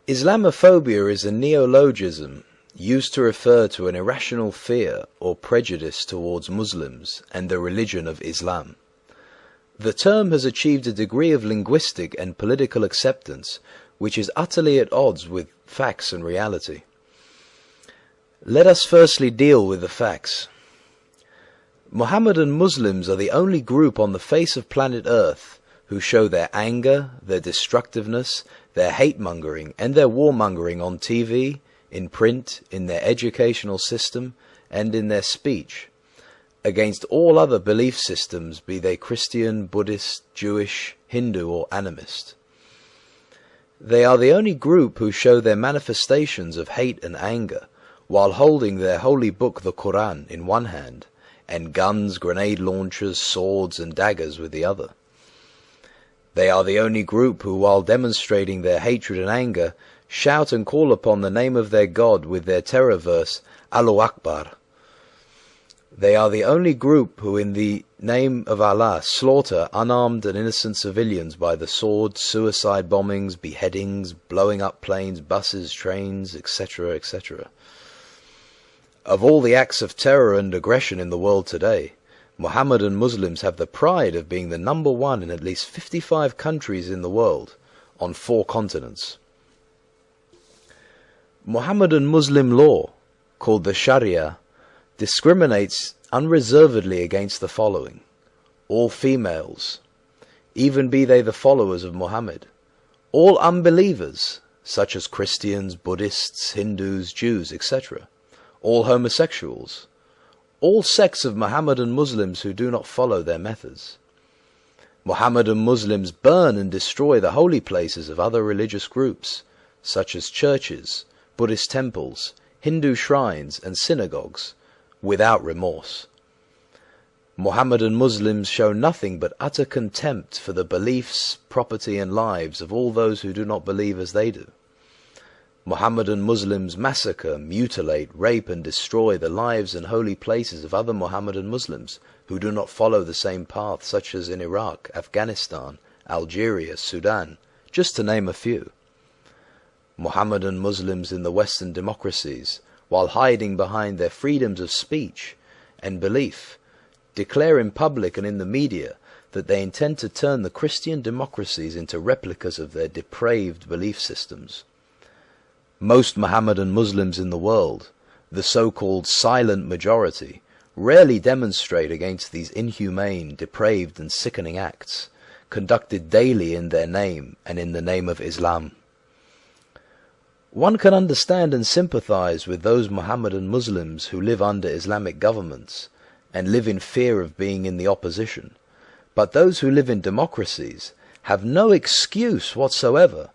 Islamophobia is a neologism used to refer to an irrational fear or prejudice towards Muslims and the religion of Islam. The term has achieved a degree of linguistic and political acceptance which is utterly at odds with facts and reality. Let us firstly deal with the facts. Mohammedan Muslims are the only group on the face of planet Earth who show their anger, their destructiveness, their hate-mongering and their war-mongering on TV, in print, in their educational system, and in their speech, against all other belief systems, be they Christian, Buddhist, Jewish, Hindu or animist. They are the only group who show their manifestations of hate and anger while holding their holy book, the Quran, in one hand, and guns, grenade launchers, swords and daggers with the other. They are the only group who, while demonstrating their hatred and anger, shout and call upon the name of their God with their terror verse, Allahu Akbar. They are the only group who, in the name of Allah, slaughter unarmed and innocent civilians by the sword, suicide bombings, beheadings, blowing up planes, buses, trains, etc., etc. Of all the acts of terror and aggression in the world today, Mohammedan Muslims have the pride of being the number one in at least 55 countries in the world, on 4 continents. Mohammedan Muslim law, called the Sharia, discriminates unreservedly against the following: all females, even be they the followers of Muhammad; all unbelievers, such as Christians, Buddhists, Hindus, Jews, etc., all homosexuals, all sects of Mohammedan Muslims who do not follow their methods. Mohammedan Muslims burn and destroy the holy places of other religious groups, such as churches, Buddhist temples, Hindu shrines and synagogues, without remorse. Mohammedan Muslims show nothing but utter contempt for the beliefs, property and lives of all those who do not believe as they do. Mohammedan Muslims massacre, mutilate, rape and destroy the lives and holy places of other Mohammedan Muslims who do not follow the same path, such as in Iraq, Afghanistan, Algeria, Sudan, just to name a few. Mohammedan Muslims in the Western democracies, while hiding behind their freedoms of speech and belief, declare in public and in the media that they intend to turn the Christian democracies into replicas of their depraved belief systems. Most Mohammedan Muslims in the world, the so-called silent majority, rarely demonstrate against these inhumane, depraved and sickening acts, conducted daily in their name and in the name of Islam. One can understand and sympathize with those Mohammedan Muslims who live under Islamic governments and live in fear of being in the opposition, but those who live in democracies have no excuse whatsoever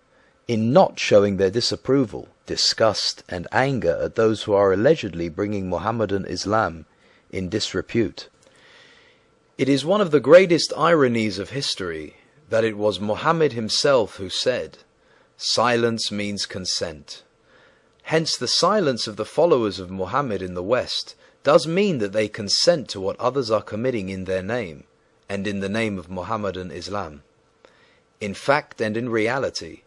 in not showing their disapproval, disgust and anger at those who are allegedly bringing Mohammedan Islam in disrepute. It is one of the greatest ironies of history that it was Muhammad himself who said, "Silence means consent." Hence the silence of the followers of Muhammad in the West does mean that they consent to what others are committing in their name and in the name of Mohammedan Islam. In fact and in reality,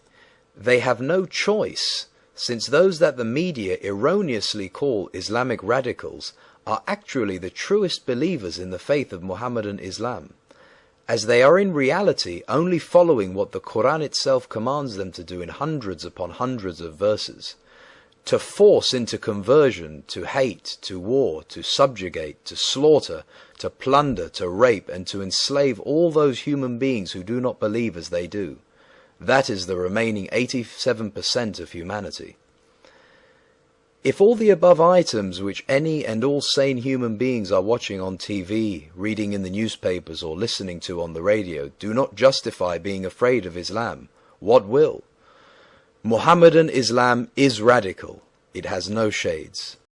they have no choice, since those that the media erroneously call Islamic radicals are actually the truest believers in the faith of Mohammedan Islam, as they are in reality only following what the Quran itself commands them to do in hundreds upon hundreds of verses, to force into conversion, to hate, to war, to subjugate, to slaughter, to plunder, to rape, and to enslave all those human beings who do not believe as they do. That is the remaining 87% of humanity. If all the above items which any and all sane human beings are watching on TV, reading in the newspapers or listening to on the radio do not justify being afraid of Islam, what will? Mohammedan Islam is radical. It has no shades.